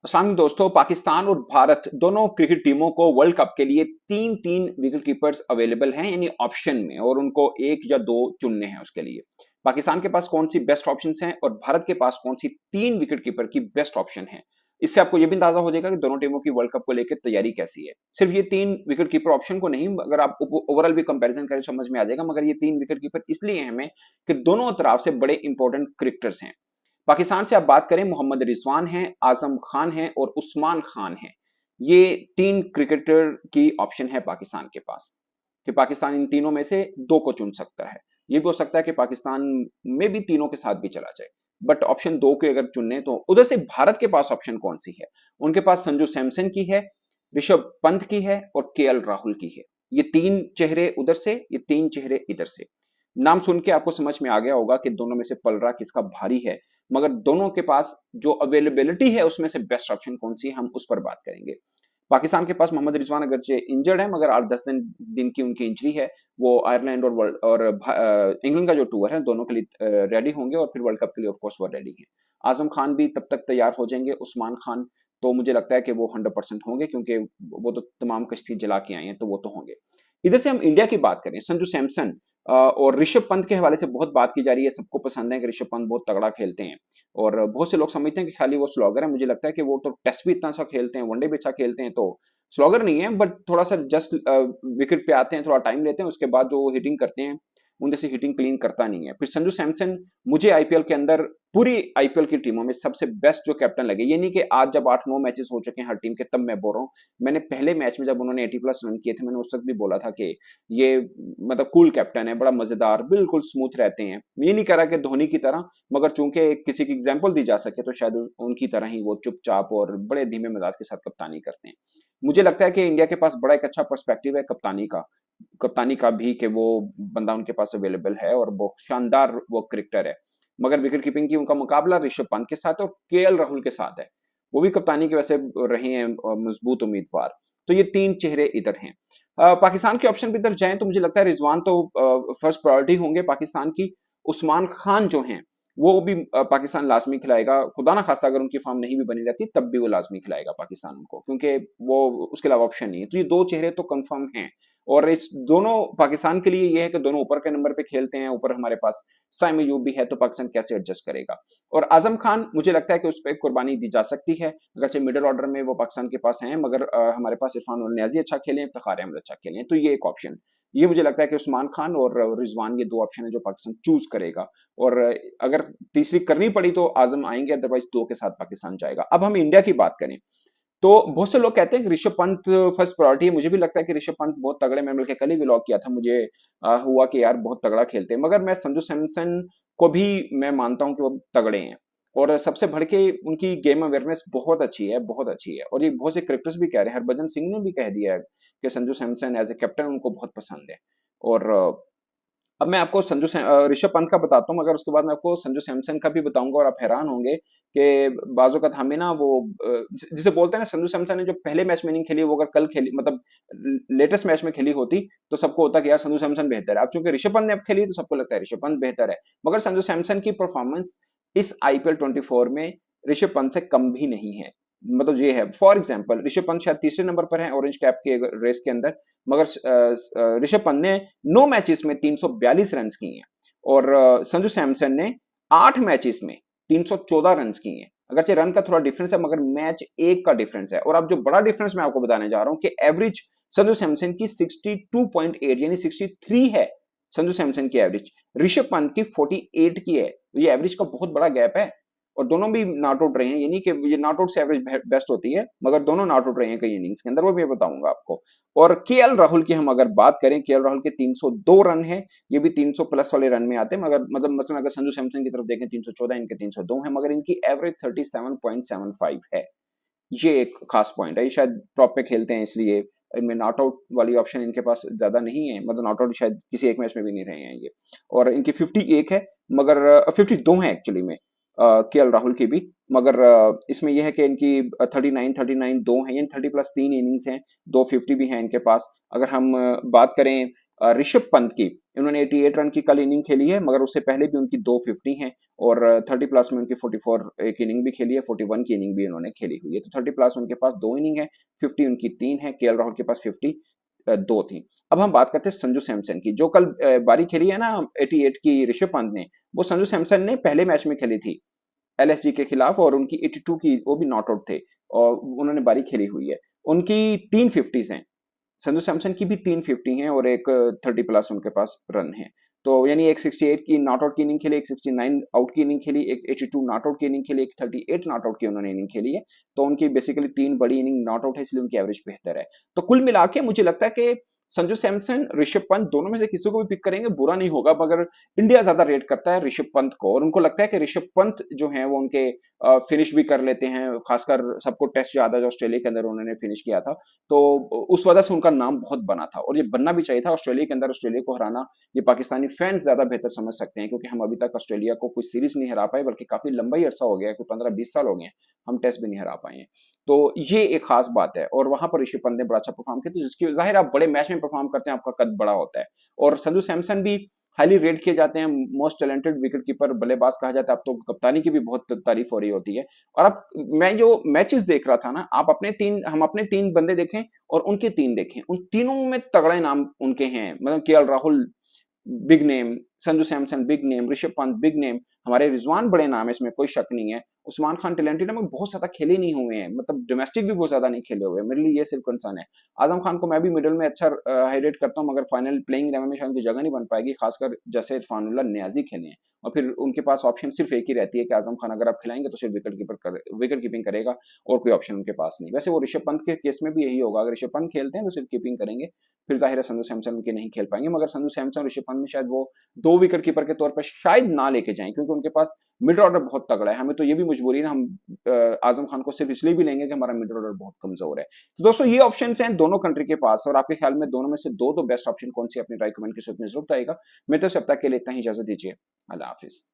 अस्सलाम वालेकुम दोस्तों। पाकिस्तान और भारत दोनों क्रिकेट टीमों को वर्ल्ड कप के लिए तीन तीन विकेट कीपर्स अवेलेबल हैं, यानी ऑप्शन में, और उनको एक या दो चुनने हैं। उसके लिए पाकिस्तान के पास कौन सी बेस्ट ऑप्शंस हैं और भारत के पास कौन सी तीन विकेट कीपर की बेस्ट ऑप्शन है, इससे आपको यह भी अंदाजा हो जाएगा कि दोनों टीमों की वर्ल्ड कप को लेकर तैयारी कैसी है। सिर्फ ये तीन विकेट कीपर ऑप्शन को नहीं, अगर आप ओवरऑल भी कंपैरिजन करें समझ में आ जाएगा। मगर ये तीन विकेट कीपर इसलिए हमें कि दोनों तरफ से बड़े इंपॉर्टेंट क्रिकेटर्स हैं। पाकिस्तान से आप बात करें, मोहम्मद रिजवान हैं, आजम खान हैं और उस्मान खान हैं। ये तीन क्रिकेटर की ऑप्शन है पाकिस्तान के पास, कि पाकिस्तान इन तीनों में से दो को चुन सकता है। ये भी हो सकता है कि पाकिस्तान में भी तीनों के साथ भी चला जाए, बट ऑप्शन दो के अगर चुनने तो उधर से भारत के पास ऑप्शन कौन सी है? उनके पास संजू सैमसन की है, ऋषभ पंत की है और केएल राहुल की है। ये तीन चेहरे उधर से, ये तीन चेहरे इधर से। नाम सुन के आपको समझ में आ गया होगा कि दोनों में से पलड़ा किसका भारी है। मगर दोनों के पास जो अवेलेबिलिटी है उसमें से बेस्ट ऑप्शन कौन सी है, हम उस पर बात करेंगे। पाकिस्तान के पास मोहम्मद रिजवान अगरचे इंजर्ड है, मगर 8-10 दिन की उनकी इंजरी है। वो आयरलैंड और इंग्लैंड का जो टूर है दोनों के लिए रेडी होंगे और फिर वर्ल्ड कप के लिए ऑफ कोर्स वो रेडी हैं। आजम खान भी तब तक तैयार हो जाएंगे। उस्मान खान तो मुझे लगता है कि वो 100% होंगे, क्योंकि वो तो तमाम कश्ती जला के आए हैं, तो वो तो होंगे। इधर से हम इंडिया की बात करें, संजू सैमसन और ऋषभ पंत के हवाले से बहुत बात की जा रही है। सबको पसंद है कि ऋषभ पंत बहुत तगड़ा खेलते हैं, और बहुत से लोग समझते हैं कि खाली वो स्लॉगर है। मुझे लगता है कि वो तो टेस्ट भी इतना अच्छा खेलते हैं, वनडे भी अच्छा खेलते हैं, तो स्लॉगर नहीं है, बट थोड़ा सा जस्ट विकेट पे आते हैं, थोड़ा टाइम लेते हैं, उसके बाद जो वो हिटिंग करते हैं उन जैसी हिटिंग क्लीन करता नहीं है। फिर संजू सैमसन मुझे आईपीएल के अंदर पूरी आईपीएल की टीमों में सबसे बेस्ट जो कैप्टन लगे। ये नहीं कि आज जब 8-9 मैचेस हो चुके हैं हर टीम के तब मैं बोल रहा हूँ। मैंने पहले मैच में जब उन्होंने 80+ रन किए थे, मैंने उस वक्त भी बोला था कि ये मतलब कूल कैप्टन है, बड़ा मजेदार, बिल्कुल स्मूथ रहते हैं। ये नहीं कह रहा कि धोनी की तरह, मगर चूंकि किसी की एग्जाम्पल दी जा सके तो शायद उनकी तरह ही वो चुपचाप और बड़े धीमे मिजाज के साथ कप्तानी करते हैं। मुझे लगता है कि इंडिया के पास बड़ा एक अच्छा पर्सपेक्टिव है कप्तानी का भी, कि वो बंदा उनके पास अवेलेबल है और वो शानदार वो क्रिकेटर है। मगर विकेट कीपिंग की उनका मुकाबला ऋषभ पंत के साथ और केएल राहुल के साथ है। वो भी कप्तानी के वैसे रहे हैं मजबूत उम्मीदवार। तो ये तीन चेहरे इधर हैं। पाकिस्तान के ऑप्शन भी इधर जाएं तो मुझे लगता है रिजवान तो फर्स्ट प्रायोरिटी होंगे पाकिस्तान की। उस्मान खान जो हैं वो भी पाकिस्तान लाजमी खिलाएगा। खुदा ना खास्ता अगर उनकी फॉर्म नहीं भी बनी रहती तब भी वो लाजमी खिलाएगा पाकिस्तान उनको, क्योंकि वो उसके अलावा ऑप्शन नहीं है। तो ये दो चेहरे तो कंफर्म हैं। और इस दोनों पाकिस्तान के लिए ये है कि दोनों ऊपर के नंबर पे खेलते हैं। ऊपर हमारे पास साइम अयूब भी है, तो पाकिस्तान कैसे एडजस्ट करेगा। और आजम खान मुझे लगता है कि उस पर कुर्बानी दी जा सकती है, अगरचे मिडिल ऑर्डर में वो पाकिस्तान के पास हैं, मगर हमारे पास इरफान उल नियाजी अच्छा खेले, इफ्तिखार अहमद अच्छा खेले, तो ये एक ऑप्शन। ये मुझे लगता है कि उस्मान खान और रिजवान, ये दो ऑप्शन है जो पाकिस्तान चूज करेगा। और अगर तीसरी करनी पड़ी तो आजम आएंगे, अदरवाइज दो के साथ पाकिस्तान जाएगा। अब हम इंडिया की बात करें तो बहुत से लोग कहते हैं कि ऋषभ पंत फर्स्ट प्रायोरिटी है। मुझे भी लगता है कि ऋषभ पंत बहुत तगड़े, मैं मिलकर कल ही व्लॉग किया था, मुझे हुआ कि यार बहुत तगड़ा खेलते हैं। मगर मैं संजू सैमसन को भी मैं मानता हूं कि वो तगड़े हैं, और सबसे बढ़ के उनकी गेम अवेयरनेस बहुत अच्छी है, बहुत अच्छी है। और ये बहुत से क्रिकेटर्स भी कह रहे हैं, हरभजन सिंह ने भी कह दिया है कि Sanju Samson as a captain उनको बहुत पसंद है। और अब मैं आपको ऋषभ पंत का बताता हूँ, मगर उसके बाद मैं आपको संजू सैमसन का भी बताऊंगा, और आप हैरान होंगे कि बाजू का हमें ना वो जिसे बोलते हैं ना, संजू सैमसन ने जो पहले मैच में नहीं खेली वो अगर कल खेली, मतलब लेटेस्ट मैच में खेली होती, तो सबको होता कि यार संजू सैमसन बेहतर है। अब चूंकि ऋषभ पंत ने अब खेली तो सबको लगता है ऋषभ पंत बेहतर है। मगर संजू सैमसन की परफॉर्मेंस इस आईपीएल 24 में ऋषभ पंत से कम भी नहीं है। मतलब ये है, फॉर एग्जाम्पल ऋषभ पंत शायद तीसरे नंबर पर है ऑरेंज कैप के रेस के अंदर, मगर ऋषभ पंत ने 9 मैचेस में 342 रन किए हैं, और संजू सैमसन ने 8 मैचेस में 314 रन किए हैं। अगरचे रन का थोड़ा डिफरेंस है, मगर मैच एक का डिफरेंस है। और अब जो बड़ा डिफरेंस मैं आपको बताने जा रहा हूं कि एवरेज संजू सैमसन की 62.8 यानी 63 है। संजू सैमसन की एवरेज ऋषभ पंत की 48 की है। तो ये एवरेज का बहुत बड़ा गैप है, और दोनों भी नॉट आउट रहे हैं। ये नहीं कि ये नॉट आउट से एवरेज बेस्ट होती है, मगर दोनों नॉट आउट रहे हैं कई इनिंग्स के अंदर, वो भी मैं बताऊंगा आपको। और केएल राहुल की हम अगर बात करें, केएल राहुल के 302 रन है, ये भी 300 प्लस वाले रन में आते हैं। मगर मतलब अगर संजू सैमसन की तरफ देखें 314, इनके 302 है, मगर इनकी एवरेज 37.75 है। ये एक खास पॉइंट है। ये शायद टॉप पे खेलते हैं इसलिए इनमें नॉट आउट वाली ऑप्शन इनके पास ज्यादा नहीं है, मतलब नॉट आउट शायद किसी एक मैच में भी नहीं रहे हैं ये। और इनकी 51 है, मगर 52 है एक्चुअली में केएल राहुल की भी। मगर इसमें यह है कि इनकी 39 दो है, यानी 30 प्लस 3 इनिंग्स हैं, 250 भी हैं इनके पास। अगर हम बात करें ऋषभ पंत की, इन्होंने 88 रन की कल इनिंग खेली है, मगर उससे पहले भी उनकी 250 हैं और 30 प्लस में उनकी 44 एक इनिंग भी खेली है, 41 की इनिंग भी इन्होंने खेली हुई है। तो 30 प्लस उनके पास 2 इनिंग है, 50 उनकी 3 है, केएल राहुल के पास 50 2 थी। अब हम बात करते हैं संजू सैमसन की, जो कल बारी खेली है ना 88 की ऋषभ पंत ने, वो संजू सैमसन ने पहले मैच में खेली थी एलएसजी के खिलाफ, और उनकी 82 की वो भी नॉट आउट थे और उन्होंने बारी खेली हुई है। उनकी 3 50s हैं, संजू सैमसन की भी 350 हैं और एक 30 प्लस उनके पास रन है। तो यानी एक 68 की नॉट आउट की इनिंग खेली, एक 69 आउट की इनिंग खेली, एक 82 नॉट आउट की इनिंग खेली, एक 38 नॉट आउट की उन्होंने इनिंग खेली है। तो उनकी बेसिकली 3 बड़ी इनिंग नॉट आउट है, इसलिए उनकी एवरेज बेहतर है। तो कुल मिला के मुझे लगता है कि संजू सैमसन ऋषभ पंत दोनों में से किसी को भी पिक करेंगे बुरा नहीं होगा, मगर इंडिया ज्यादा रेट करता है ऋषभ पंत को, और उनको लगता है कि ऋषभ पंत जो है वो उनके फिनिश भी कर लेते हैं, खासकर सबको टेस्ट याद है जो ऑस्ट्रेलिया के अंदर उन्होंने फिनिश किया था। तो उस वजह से उनका नाम बहुत बना था और ये बनना भी चाहिए था। ऑस्ट्रेलिया के अंदर ऑस्ट्रेलिया को हराना, ये पाकिस्तानी फैंस ज्यादा बेहतर समझ सकते हैं, क्योंकि हम अभी तक ऑस्ट्रेलिया को कोई सीरीज नहीं हरा पाए, बल्कि काफी लंबा ही अरसा हो गया है, कोई 15-20 साल हो गए हैं हम टेस्ट भी नहीं हरा पाए हैं। तो ये एक खास बात है, और वहां पर ऋषभ पंत ने बड़ा अच्छा परफॉर्म किया, तो जिसकी जाहिर आप बड़े मैच में परफॉर्म करते हैं, आपका कद बड़ा होता है। और संजू सैमसन भी हाईली रेट किए जाते हैं, मोस्ट टैलेंटेड विकेट कीपर बल्लेबाज कहा जाता है। अब तो कप्तानी की भी बहुत तारीफ हो रही होती है। और अब मैं जो मैचेस देख रहा था ना, आप अपने 3 बंदे देखें और उनके 3 देखें, उन तीनों में तगड़े नाम उनके हैं, मतलब KL Rahul big name, Sanju Samson big name, Rishabh Pant big name, हमारे रिजवान बड़े नाम है, इसमें कोई शक नहीं है। उस्मान खान टैलेंटेड है, मगर बहुत ज्यादा खेले नहीं हुए हैं, मतलब डोमेस्टिक भी बहुत ज्यादा नहीं खेले हुए हैं, मेरे लिए ये सिर्फ कंसर्न है। आजम खान को मैं भी मिडिल में अच्छा हाईलाइट करता हूँ, मगर फाइनल प्लेइंग 11 में शायद उनकी जगह नहीं बन पाएगी, खासकर जैसे इरफानुल्लाह नियाजी खेले हैं। और फिर उनके पास ऑप्शन सिर्फ एक ही रहती है कि आजम खान अगर आप खिलाएंगे तो सिर्फ विकेट कीपिंग करेगा, और कोई ऑप्शन उनके पास नहीं। वैसे वो ऋषभ पंत के केस में भी यही होगा, अगर ऋषभ पंत खेलते हैं तो सिर्फ कीपिंग करेंगे, फिर जाहिर है संजू सैमसन उनके नहीं खेल पाएंगे। मगर संजू सैमसन और ऋषभ पंत में शायद वो 2 विकेट कीपर के तौर पर शायद ना लेके जाएं, क्योंकि उनके पास मिड ऑर्डर बहुत तगड़ा है। हमें तो ये भी मजबूरी है ना, हम आजम खान को सिर्फ इसलिए भी लेंगे कि हमारा मिड ऑर्डर बहुत कमजोर है। तो दोस्तों ये ऑप्शन हैं दोनों कंट्री के पास, और आपके ख्याल में दोनों में से दो बेस्ट ऑप्शन कौन सी, अपनी राय कमेंट के साथ में जरूर बताएगा। मैं तो सब तक के लिए इतना ही, इजाजत दीजिए, अल्लाह हाफिज।